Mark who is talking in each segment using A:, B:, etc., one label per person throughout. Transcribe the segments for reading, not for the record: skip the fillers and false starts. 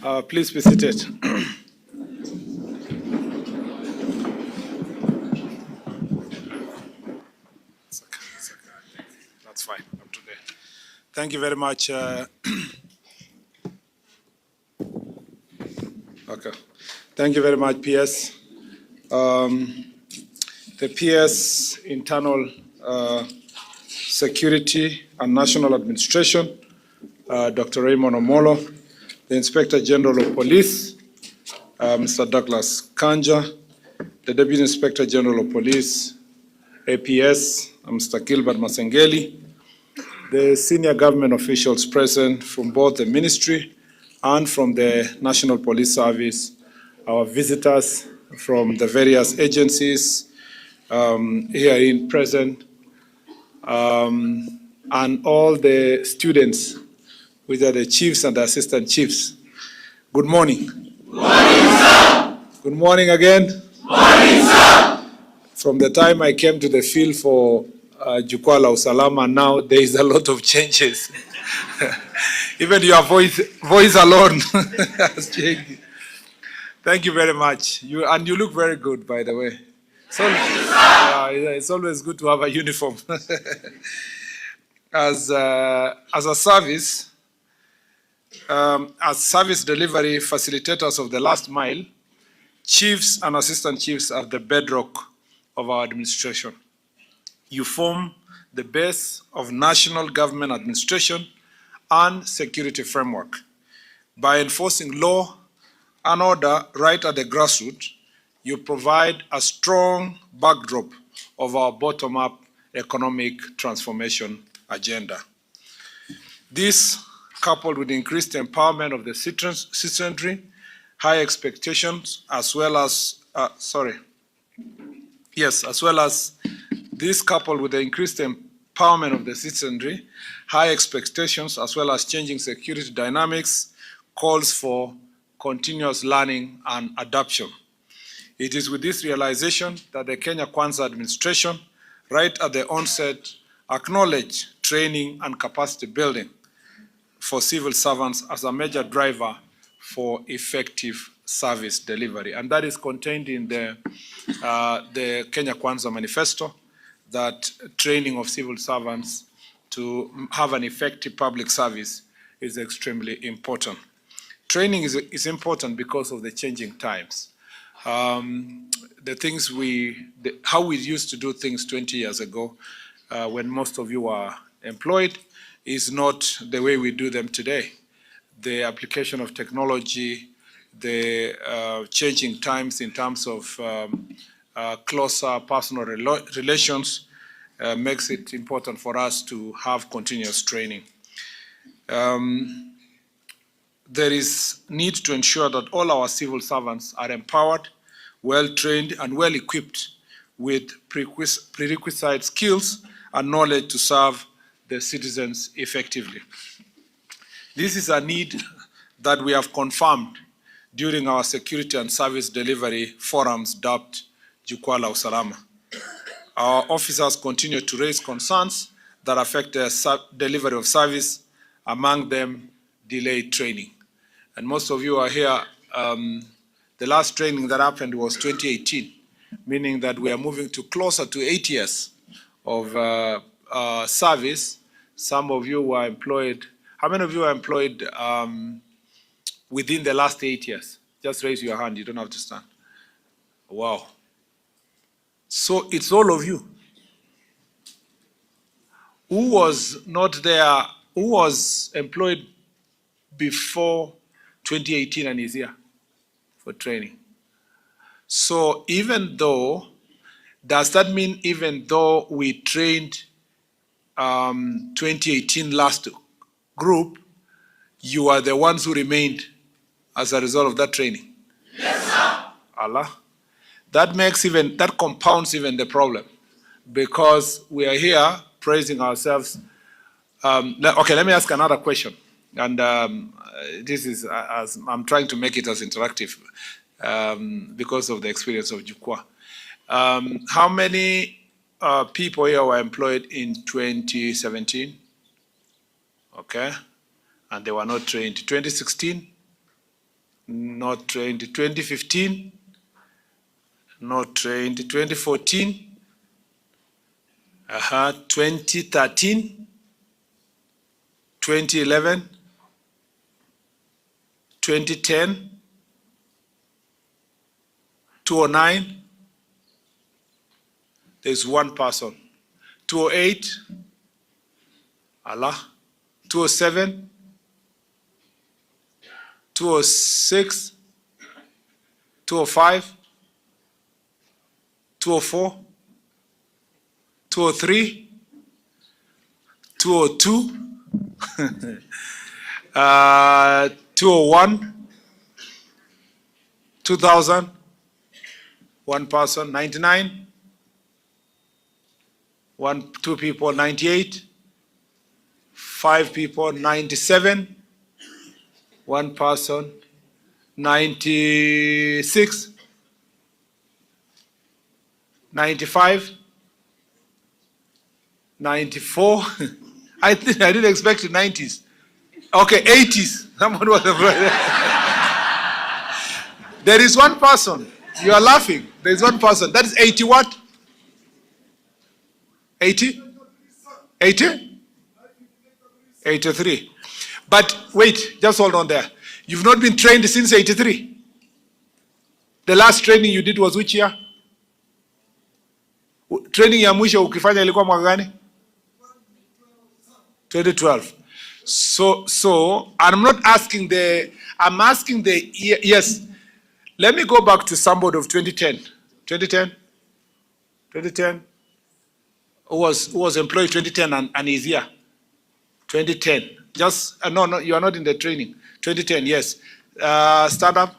A: Please be seated. That's fine. Up to there. Thank you very much. Okay. Thank you very much, PS. The PS Internal Security and National Administration, Dr. Raymond Omolo, the Inspector General of Police, Mr. Douglas Kanja, the Deputy Inspector General of Police, APS, Mr. Gilbert Masengeli, the senior government officials present from both the ministry and from the National Police Service, our visitors from the various agencies here in present, and all the students, which are the chiefs and the assistant chiefs. Good morning.
B: Good morning, sir.
A: Good morning again.
B: Good morning, sir.
A: From the time I came to the field for Jukwaa la Usalama, now there is a lot of changes. Even your voice alone has changed. Thank you very much. You look very good, by the way. So, it's always good to have a uniform. As a service, as service delivery facilitators of the last mile, chiefs and assistant chiefs are the bedrock of our administration. You form the base of national government administration and security framework. By enforcing law and order right at the grassroots, you provide a strong backdrop of our bottom-up economic transformation agenda. This, coupled with increased empowerment of the citizenry, high expectations, as well as this coupled with the increased empowerment of the citizenry, high expectations, as well as changing security dynamics, calls for continuous learning and adoption. It is with this realization that the Kenya Kwanza administration, right at the onset, acknowledged training and capacity building for civil servants as a major driver for effective service delivery. And that is contained in the Kenya Kwanza manifesto, that training of civil servants to have an effective public service is extremely important. Training is important because of the changing times. How we used to do things 20 years ago, when most of you are employed, is not the way we do them today. The application of technology, the changing times in terms of closer personal relations makes it important for us to have continuous training. There is need to ensure that all our civil servants are empowered, well-trained, and well-equipped with prerequisite skills and knowledge to serve the citizens effectively. This is a need that we have confirmed during our security and service delivery forums dubbed Jukwaa la Usalama. Our officers continue to raise concerns that affect the delivery of service, among them delayed training. And most of you are here, the last training that happened was 2018, meaning that we are moving to closer to 8 years of service. Some of you were employed. How many of you are employed within the last 8 years? Just raise your hand, you don't have to stand. Wow. So it's all of you. Who was not there, who was employed before 2018 and is here for training? So even though, does that mean even though we trained 2018 last group, you are the ones who remained as a result of that training?
B: Yes, sir.
A: Allah. That compounds even the problem, because we are here praising ourselves. Okay, let me ask another question. And this is, as I'm trying to make it as interactive because of the experience of Jukwaa. How many people here were employed in 2017? Okay. And they were not trained. 2016? not trained. 2015, not trained. 2014, 2013, 2011, 2010, 2009, there's one person. 2008, Allah. 2007, 2006, 2005, 2004, 2003, 2002, 201, 2000, one person. 99, two people. 98, 5 people. 97, one person. 96, 95, 94. I didn't expect the 90s. Okay, 80s. Someone was afraid. There is one person. You are laughing. There is one person. That is 80 what? 80? 80? 83. But wait, just hold on there. You've not been trained since 83? The last training you did was which year? Training ya mwisho ukifanya ilikuwa mwaka gani? 2012. So I'm not asking I'm asking yes. Let me go back to somebody of 2010. 2010? 2010? Who was employed 2010 and is here? 2010. Just, no, you are not in the training. 2010, yes. Stand up.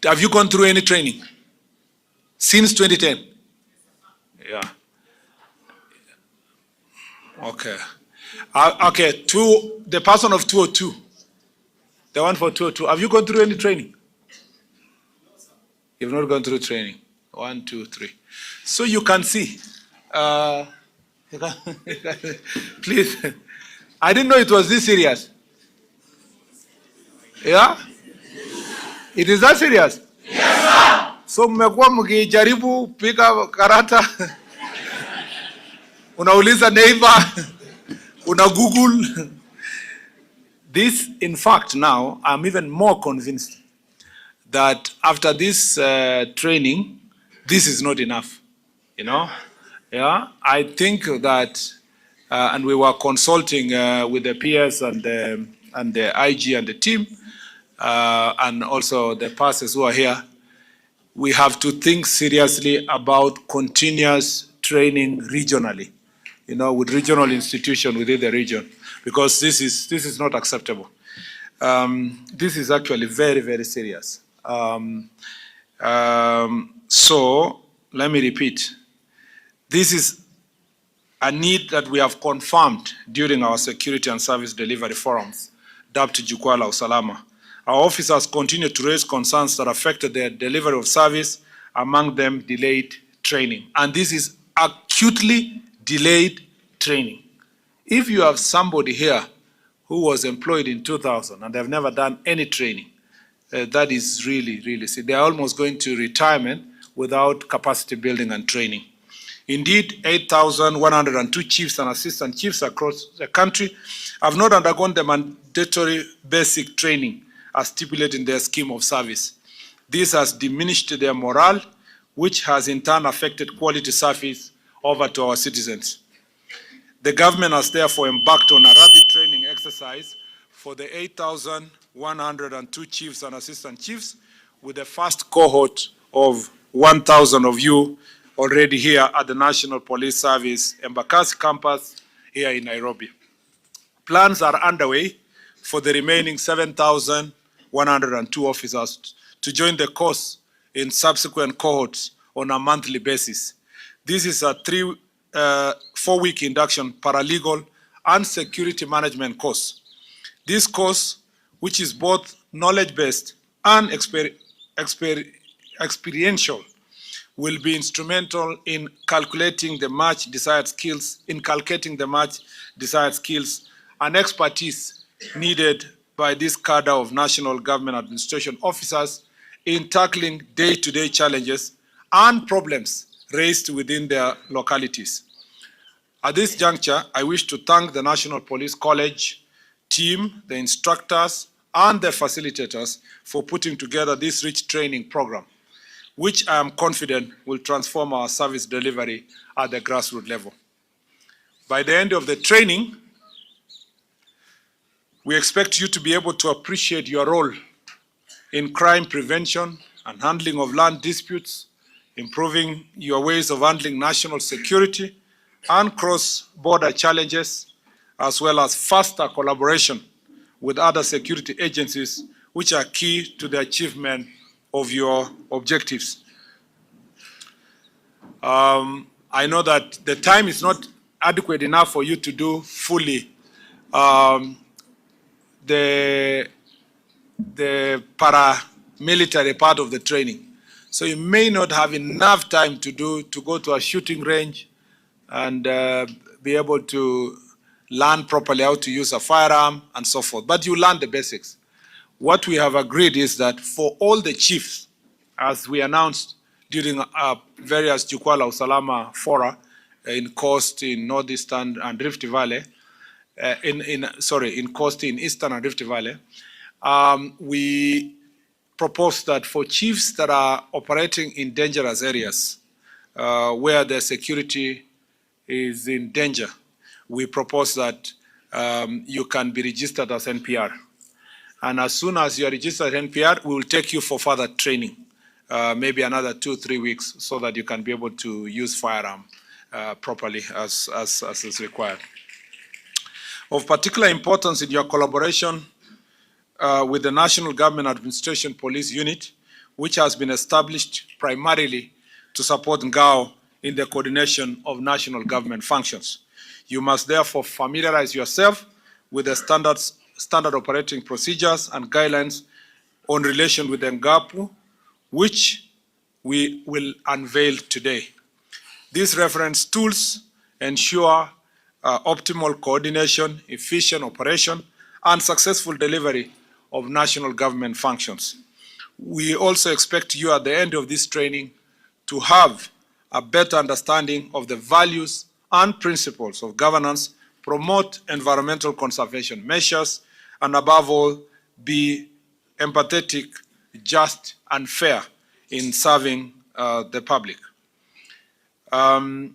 A: Have you gone through any training? Since 2010? Yeah. Okay. Okay, the person of 202. The one for 202. Have you gone through any training? You've not gone through training. 1, 2, 3. So you can see. Please. I didn't know it was this serious. Yeah? It is that serious?
B: Yes, sir.
A: So mmekuwa mkijaribu piga karata. Unauliza neighbor. Una Google. This, in fact, now, I'm even more convinced that after this training, this is not enough, you know? Yeah, I think that, and we were consulting with the peers and the IG and the team, and also the pastors who are here. We have to think seriously about continuous training regionally, you know, with regional institutions within the region, because this is not acceptable. This is actually very, very serious. So let me repeat. This is a need that we have confirmed during our security and service delivery forums, dubbed Jukwaa la Usalama. Our officers continue to raise concerns that affected their delivery of service, among them delayed training. And this is acutely delayed training. If you have somebody here who was employed in 2000 and they've never done any training, that is really, really sick. They're almost going to retirement without capacity building and training. Indeed, 8,102 chiefs and assistant chiefs across the country have not undergone the mandatory basic training as stipulated in their scheme of service. This has diminished their morale, which has in turn affected quality service over to our citizens. The government has therefore embarked on a rapid training exercise for the 8,102 chiefs and assistant chiefs, with the first cohort of 1,000 of you already here at the National Police Service Embakasi campus here in Nairobi. Plans are underway for the remaining 7,102 officers to join the course in subsequent cohorts on a monthly basis. This is a 4-week induction paralegal and security management course. This course, which is both knowledge-based and experiential, will be instrumental in inculcating the much desired skills and expertise needed by this cadre of national government administration officers in tackling day-to-day challenges and problems raised within their localities. At this juncture, I wish to thank the National Police College team, the instructors, and the facilitators for putting together this rich training program, which I am confident will transform our service delivery at the grassroots level. By the end of the training, we expect you to be able to appreciate your role in crime prevention and handling of land disputes, improving your ways of handling national security and cross-border challenges, as well as faster collaboration with other security agencies, which are key to the achievement of your objectives. I know that the time is not adequate enough for you to do fully the paramilitary part of the training. So you may not have enough time to go to a shooting range and be able to learn properly how to use a firearm and so forth. But you learn the basics. What we have agreed is that for all the chiefs, as we announced during various Jukwaa la Usalama fora in Coast, in Northeastern and Rift Valley, in Coast, in Eastern and Rift Valley, we propose that for chiefs that are operating in dangerous areas, where their security is in danger, we propose that you can be registered as NPR. And as soon as you are registered as NPR, we will take you for further training, maybe another 2-3 weeks, so that you can be able to use firearm properly as is required. Of particular importance in your collaboration with the National Government Administration Police Unit, which has been established primarily to support Ngao in the coordination of national government functions. You must therefore familiarize yourself with the standard operating procedures and guidelines on relation with the NGAPU, which we will unveil today. These reference tools ensure optimal coordination, efficient operation, and successful delivery of national government functions. We also expect you at the end of this training to have a better understanding of the values and principles of governance, promote environmental conservation measures, and above all, be empathetic, just, and fair in serving the public. I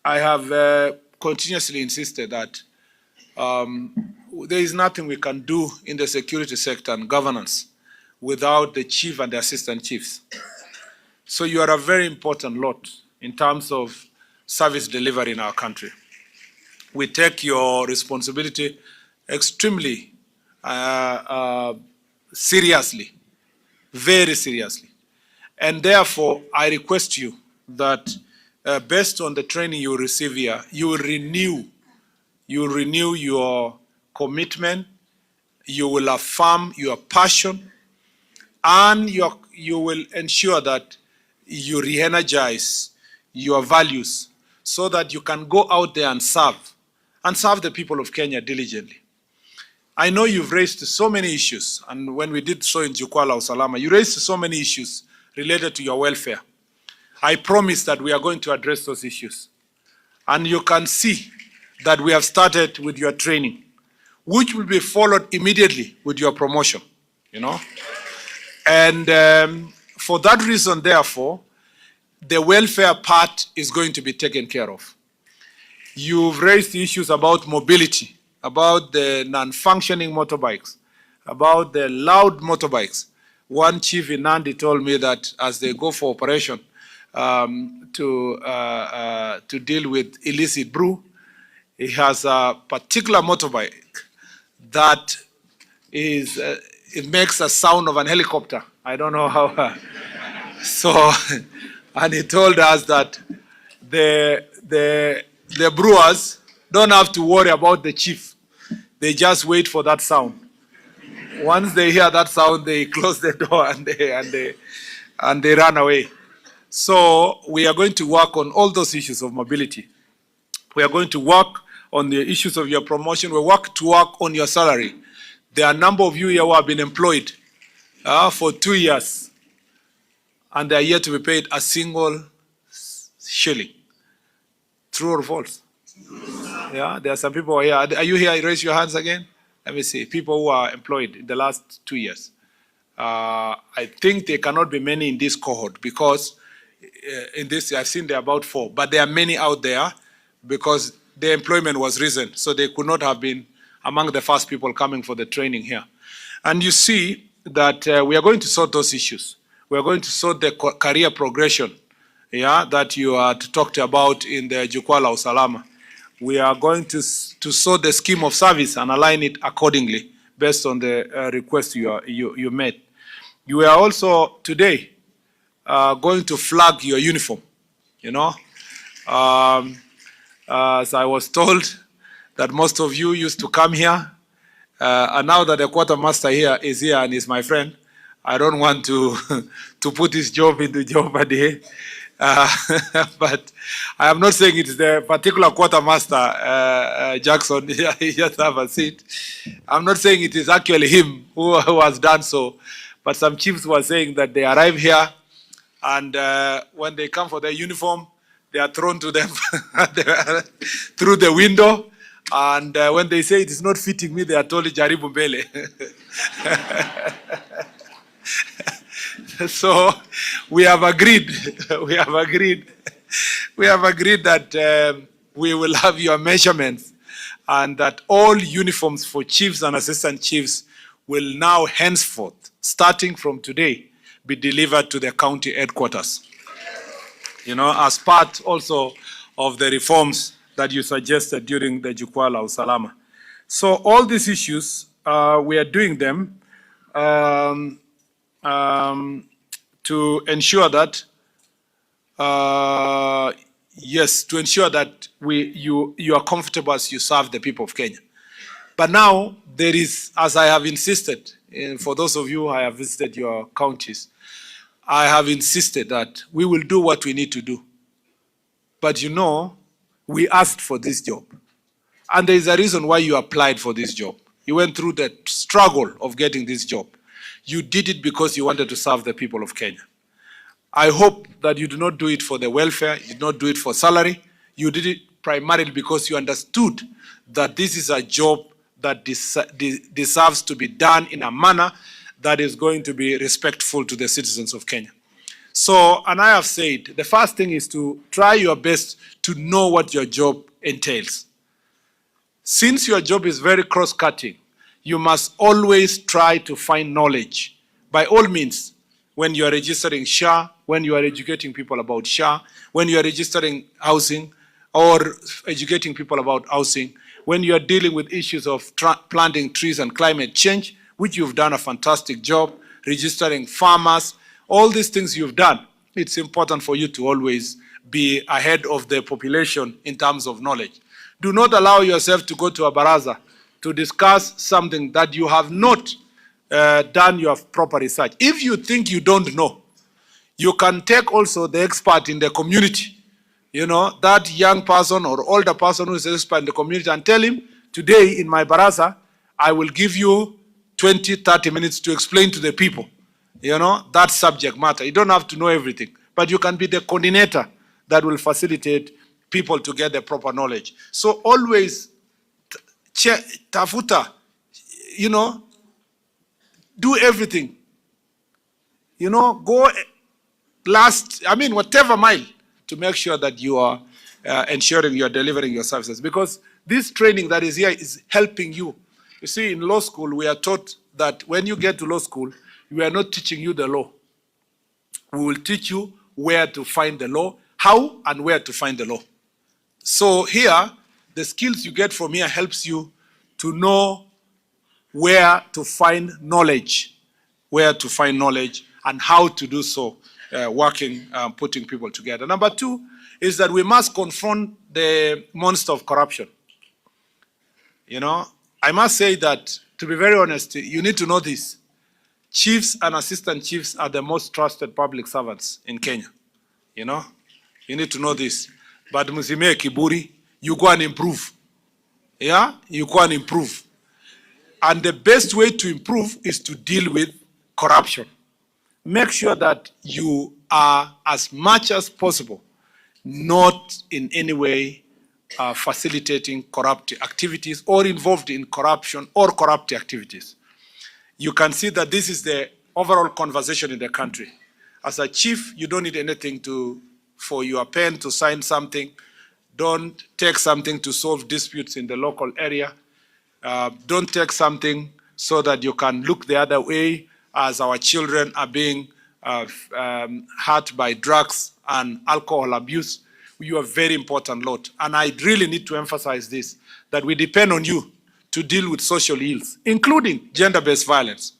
A: have continuously insisted that there is nothing we can do in the security sector and governance without the chief and the assistant chiefs. So you are a very important lot in terms of service delivery in our country. We take your responsibility extremely seriously, very seriously. And therefore, I request you that based on the training you receive here, you will renew your commitment, you will affirm your passion, and you will ensure that you re-energize your values so that you can go out there and serve the people of Kenya diligently. I know you've raised so many issues, and when we did so in Jukwaa la Usalama, you raised so many issues related to your welfare. I promise that we are going to address those issues. And you can see that we have started with your training, which will be followed immediately with your promotion, you know. And for that reason, therefore, the welfare part is going to be taken care of. You've raised issues about mobility, about the non-functioning motorbikes, about the loud motorbikes. One chief in Nandi told me that as they go for operation to deal with illicit brew, he has a particular motorbike that is, it makes a sound of an helicopter. I don't know how. So, and he told us that the brewers don't have to worry about the chief. They just wait for that sound. Once they hear that sound, they close the door and they run away. So we are going to work on all those issues of mobility. We are going to work on the issues of your promotion. We work on your salary. There are a number of you here who have been employed for 2 years, and they are yet to be paid a single shilling. True or false? Yeah, there are some people here. Are you here? Raise your hands again. Let me see. People who are employed in the last 2 years. I think there cannot be many in this cohort because in this, I've seen there are about 4, but there are many out there because their employment was recent, so they could not have been among the first people coming for the training here. And you see that we are going to sort those issues. We are going to sort the career progression, yeah, that you are talked about in the Jukwaa la Usalama. We are going to sort the scheme of service and align it accordingly based on the request you made. You are also today going to flag your uniform, you know. As I was told that most of you used to come here, and now that the quartermaster here is here and is my friend, I don't want to to put his job into jeopardy. But I am not saying it's the particular quartermaster, Jackson, he just have a seat. I'm not saying it is actually him who has done so, but some chiefs were saying that they arrive here and when they come for their uniform, they are thrown to them through the window. And when they say it is not fitting me, they are told Jaribu Mbele. So we have agreed that we will have your measurements and that all uniforms for chiefs and assistant chiefs will now henceforth, starting from today, be delivered to the county headquarters. You know, as part also of the reforms that you suggested during the Jukwaa la Usalama. So all these issues, we are doing them to ensure that, yes, to ensure that you are comfortable as you serve the people of Kenya. But now there is, as I have insisted, for those of you who have visited your counties, I have insisted that we will do what we need to do. But you know, we asked for this job. And there is a reason why you applied for this job. You went through the struggle of getting this job. You did it because you wanted to serve the people of Kenya. I hope that you do not do it for the welfare, you did not do it for salary. You did it primarily because you understood that this is a job that deserves to be done in a manner that is going to be respectful to the citizens of Kenya. So, and I have said, the first thing is to try your best to know what your job entails. Since your job is very cross-cutting, you must always try to find knowledge. By all means, when you are registering SHA, when you are educating people about SHA, when you are registering housing or educating people about housing, when you are dealing with issues of planting trees and climate change, which you've done a fantastic job, registering farmers, all these things you've done, it's important for you to always be ahead of the population in terms of knowledge. Do not allow yourself to go to a baraza to discuss something that you have not done your proper research. If you think you don't know, you can take also the expert in the community, you know, that young person or older person who is an expert in the community, and tell him, today in my baraza, I will give you 20, 30 minutes to explain to the people, you know, that subject matter. You don't have to know everything, but you can be the coordinator that will facilitate people to get the proper knowledge. So always, tafuta, you know, do everything. You know, go whatever mile to make sure that you are ensuring you are delivering your services. Because this training that is here is helping you. You see, in law school, we are taught that when you get to law school, we are not teaching you the law. We will teach you where to find the law, how and where to find the law. So here, the skills you get from here helps you to know where to find knowledge, and how to do so, putting people together. Number two is that we must confront the monster of corruption. You know, I must say that, to be very honest, you need to know this. Chiefs and assistant chiefs are the most trusted public servants in Kenya. You know, you need to know this. But Muzime Kiburi, you go and improve. Yeah, you go and improve. And the best way to improve is to deal with corruption. Make sure that you are, as much as possible, not in any way facilitating corrupt activities or involved in corruption or corrupt activities. You can see that this is the overall conversation in the country. As a chief, you don't need anything for your pen to sign something. Don't take something to solve disputes in the local area. Don't take something so that you can look the other way as our children are being hurt by drugs and alcohol abuse. You are a very important lot. And I really need to emphasize this, that we depend on you to deal with social ills, including gender-based violence,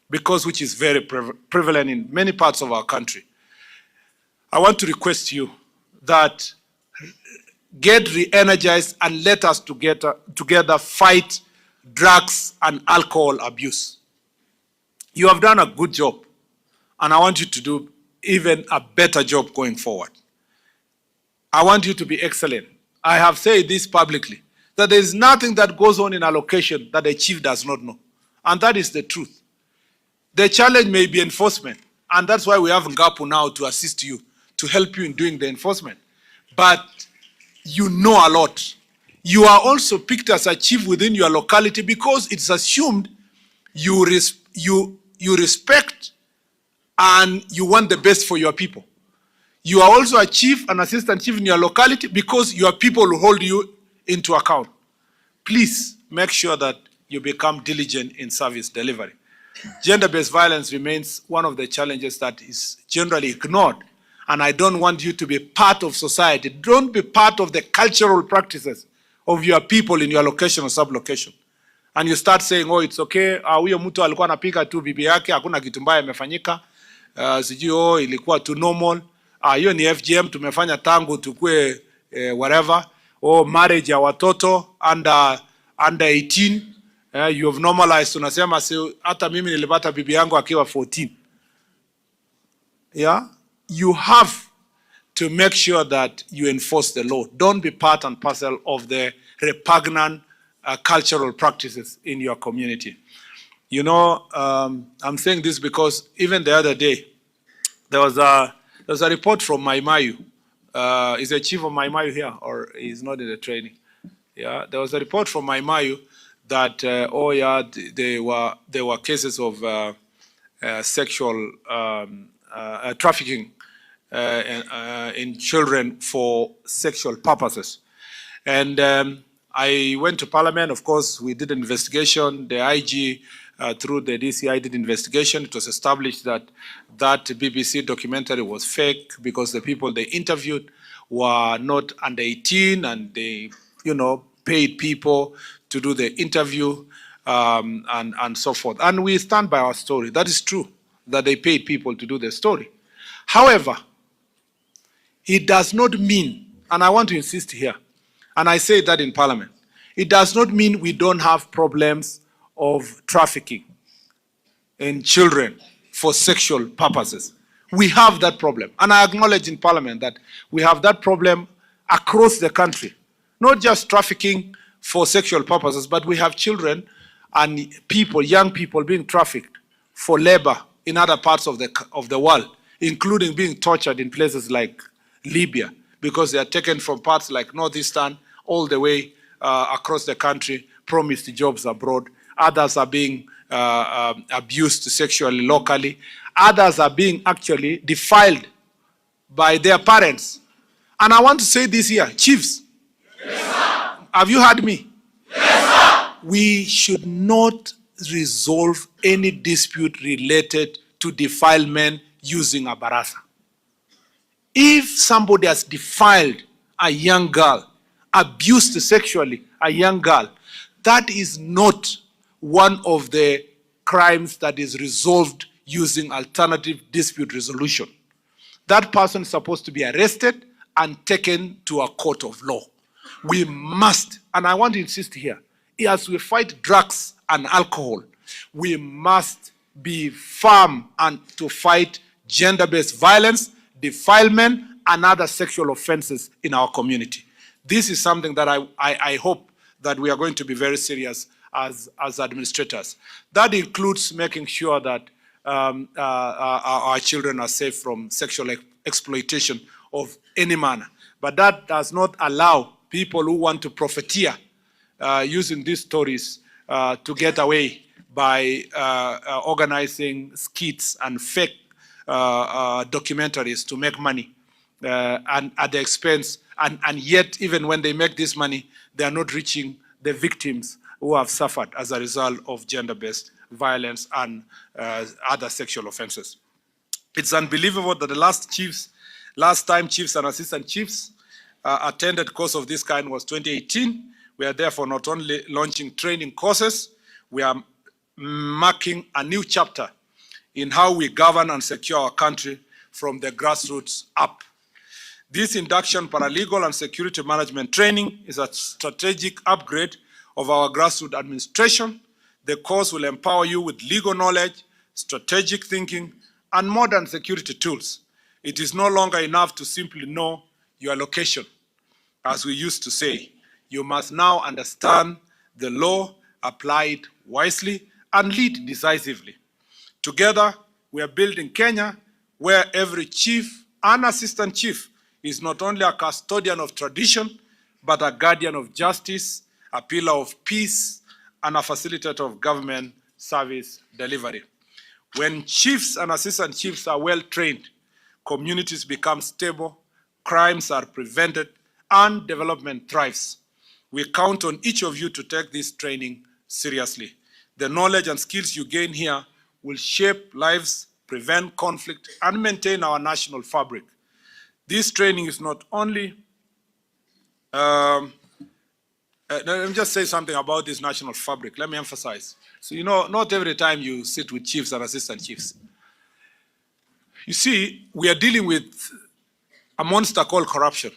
A: because which is very prevalent in many parts of our country. I want to request you that get re-energized and let us together fight drugs and alcohol abuse. You have done a good job, and I want you to do even a better job going forward. I want you to be excellent. I have said this publicly, that there is nothing that goes on in a location that the chief does not know. And that is the truth. The challenge may be enforcement, and that's why we have Ngapu now to assist you, to help you in doing the enforcement. But you know a lot. You are also picked as a chief within your locality because it's assumed you respect and you want the best for your people. You are also a chief and assistant chief in your locality because your people will hold you into account. Please make sure that you become diligent in service delivery. Gender-based violence remains one of the challenges that is generally ignored, and I don't want you to be part of society. Don't be part of the cultural practices of your people in your location or sub-location. And you start saying, oh, it's okay, huyo mtu alikuwa anapika tu bibi yake, hakuna kitu mbaya imefanyika, sijui oh, ilikuwa tu normal, hiyo ni FGM tumefanya tangu tukue whatever, oh, marriage ya watoto under 18, you have normalized, unasema hata mimi nilipata bibi yangu akiwa 14. Yeah, you have to make sure that you enforce the law. Don't be part and parcel of the repugnant cultural practices in your community. You know, I'm saying this because even the other day, there was a report from Maimayu. Is the chief of Maimayu here, or is not in the training? Yeah, there was a report from Maimayu that oh yeah, there were cases of sexual trafficking in children for sexual purposes, and I went to Parliament. Of course, we did an investigation. The IG, through the DCI, did investigation. It was established that that BBC documentary was fake because the people they interviewed were not under 18, and they, you know, paid people to do the interview and so forth. And we stand by our story. That is true, that they paid people to do the story. However, it does not mean, and I want to insist here, and I say that in Parliament, it does not mean we don't have problems of trafficking in children for sexual purposes. We have that problem. And I acknowledge in Parliament that we have that problem across the country. Not just trafficking for sexual purposes, but we have children and people, young people being trafficked for labor in other parts of the world, including being tortured in places like Libya, because they are taken from parts like Northeastern all the way across the country, promised jobs abroad. Others are being abused sexually locally. Others are being actually defiled by their parents. And I want to say this here, chiefs. Yes, sir. Have you heard me? Yes, sir. We should not resolve any dispute related to defilement using a barasa. If somebody has defiled a young girl, abused sexually a young girl, that is not one of the crimes that is resolved using alternative dispute resolution. That person is supposed to be arrested and taken to a court of law. We must, and I want to insist here, as we fight drugs and alcohol, we must be firm and to fight gender-based violence, defilement, and other sexual offenses in our community. This is something that I hope that we are going to be very serious as administrators. That includes making sure that our children are safe from sexual exploitation of any manner. But that does not allow people who want to profiteer using these stories to get away by organizing skits and fake documentaries to make money and at the expense, and yet even when they make this money, they are not reaching the victims who have suffered as a result of gender-based violence and other sexual offenses. It's unbelievable that the last time chiefs and assistant chiefs attended course of this kind was 2018. We are therefore not only launching training courses, we are marking a new chapter in how we govern and secure our country from the grassroots up. This induction paralegal and security management training is a strategic upgrade of our grassroots administration. The course will empower you with legal knowledge, strategic thinking, and modern security tools. It is no longer enough to simply know your location, as we used to say. You must now understand the law, apply it wisely, and lead decisively. Together, we are building Kenya, where every chief and assistant chief is not only a custodian of tradition, but a guardian of justice, a pillar of peace, and a facilitator of government service delivery. When chiefs and assistant chiefs are well trained, communities become stable, crimes are prevented, and development thrives. We count on each of you to take this training seriously. The knowledge and skills you gain here will shape lives, prevent conflict, and maintain our national fabric. This training is not only, let me just say something about this national fabric. Let me emphasize. So, you know, not every time you sit with chiefs and assistant chiefs. You see, we are dealing with a monster called corruption,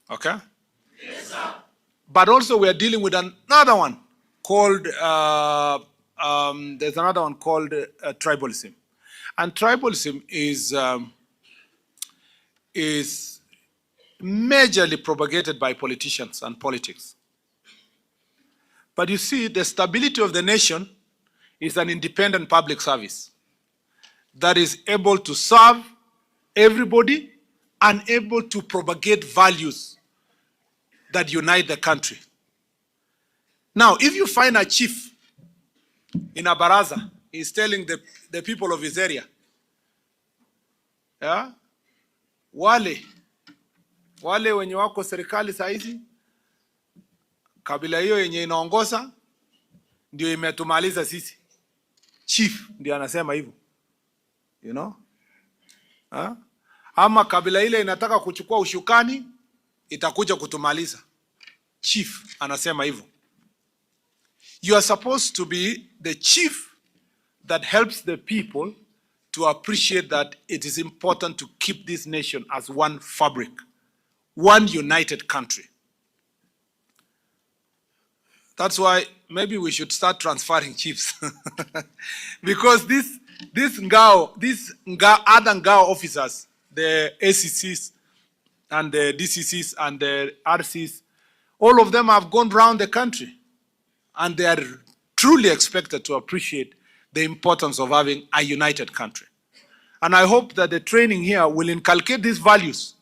A: okay?
B: Yes, sir.
A: But also we are dealing with another one called, there's another one called tribalism. And tribalism is majorly propagated by politicians and politics. But you see, the stability of the nation is an independent public service that is able to serve everybody and able to propagate values that unite the country. Now, if you find a chief in a baraza, he's telling the people of his area, yeah, wale wenye wako serikali saizi, kabila hiyo yenye inaongoza ndio imetumaliza sisi. Chief ndio anasema hivyo, you know? Ama kabila ile inataka kuchukua ushukani itakuja kutumaliza. Chief anasema hivyo. You are supposed to be the chief that helps the people to appreciate that it is important to keep this nation as one fabric, one united country. That's why maybe we should start transferring chiefs. Because these other Ngao officers, the ACCs and the DCCs and the RCs, all of them have gone around the country, and they are truly expected to appreciate the importance of having a united country. And I hope that the training here will inculcate these values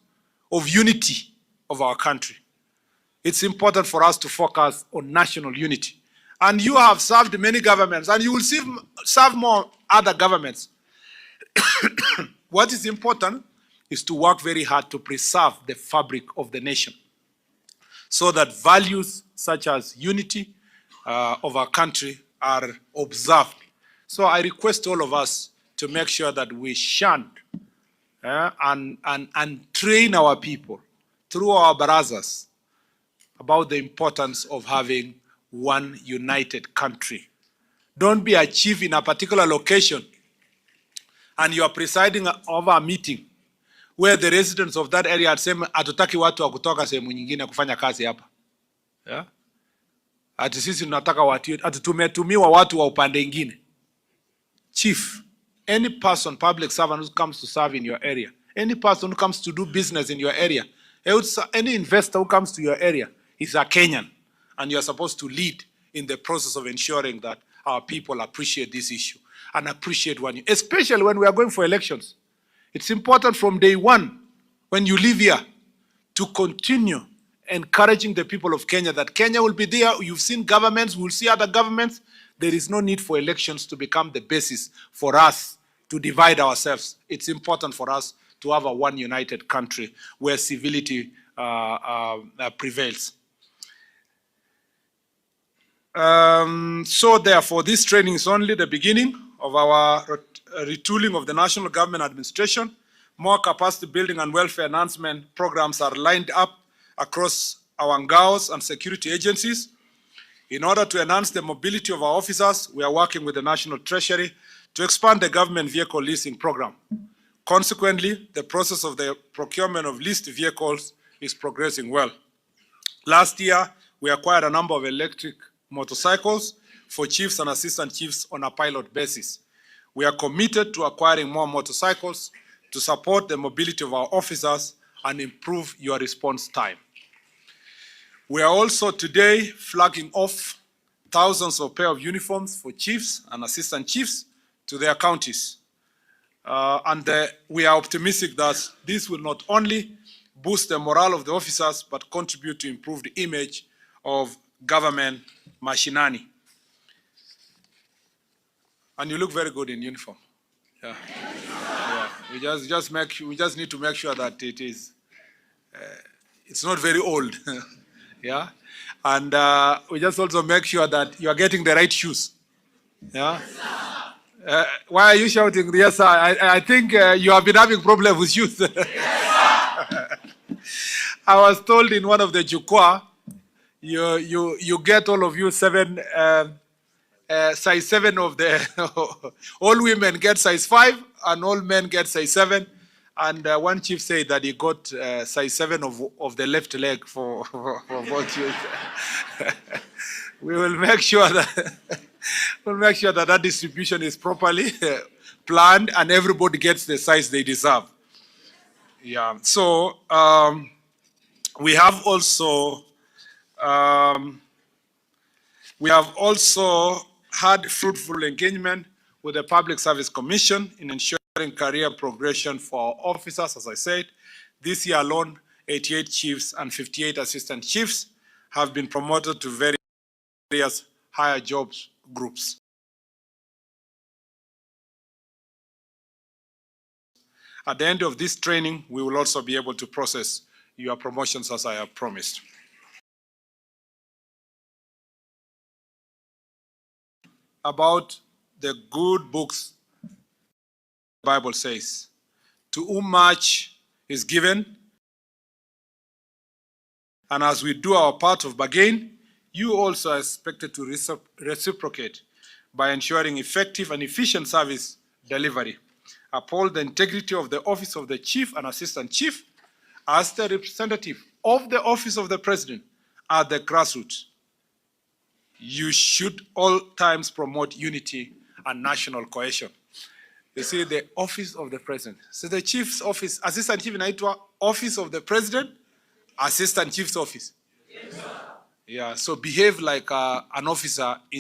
A: of unity of our country. It's important for us to focus on national unity. And you have served many governments, and you will serve more other governments. What is important is to work very hard to preserve the fabric of the nation, so that values such as unity of our country are observed. So I request all of us to make sure that we shun and train our people through our barazas about the importance of having one united country. Don't be a chief in a particular location and you are presiding over a meeting where the residents of that area are saying, hatutaki watu wa kutoka sehemu nyingine kufanya kazi hapa. Yeah? Ati sisi tunataka watu, ati tumetumiwa watu wa upande ingine. Chief, any person, public servant who comes to serve in your area, any person who comes to do business in your area, any investor who comes to your area is a Kenyan, and you are supposed to lead in the process of ensuring that our people appreciate this issue and appreciate especially when we are going for elections. It's important from day one, when you live here, to continue encouraging the people of Kenya that Kenya will be there. You've seen governments, we'll see other governments. There is no need for elections to become the basis for us to divide ourselves. It's important for us to have a one united country where civility prevails. So therefore, this training is only the beginning of our retooling of the national government administration. More capacity building and welfare enhancement programs are lined up across our ngaos and security agencies. In order to enhance the mobility of our officers, we are working with the National Treasury to expand the government vehicle leasing program. Consequently, the process of the procurement of leased vehicles is progressing well. Last year, we acquired a number of electric motorcycles for chiefs and assistant chiefs on a pilot basis. We are committed to acquiring more motorcycles to support the mobility of our officers and improve your response time. We are also today flagging off thousands of pairs of uniforms for chiefs and assistant chiefs to their counties. We are optimistic that this will not only boost the morale of the officers, but contribute to improve the image of government mashinani. And you look very good in uniform. Yeah. Yeah. We just need to make sure that it is, it's not very old. Yeah. And we just also make sure that you are getting the right shoes. Yeah. Why are you shouting? Yes, sir. I think you have been having problems with shoes. I was told in one of the Jukwa, you get all of you size 7 of the, all women get size 5 and all men get size 7. And one chief said that he got size 7 of the left leg for both youth. We will make sure that that distribution is properly planned and everybody gets the size they deserve. Yeah. So we have also had fruitful engagement with the Public Service Commission in ensuring career progression for our officers. As I said, this year alone, 88 chiefs and 58 assistant chiefs have been promoted to various higher jobs groups. At the end of this training, we will also be able to process your promotions as I have promised. About the good books, the Bible says, to whom much is given, and as we do our part of bargain, you also are expected to reciprocate by ensuring effective and efficient service delivery. Uphold the integrity of the office of the chief and assistant chief as the representative of the office of the president at the grassroots. You should all times promote unity and national cohesion. You see, the office of the president. So the chief's office, assistant chief inaitwa office of the president, assistant chief's office. Yes, sir. Yeah, so behave like an officer in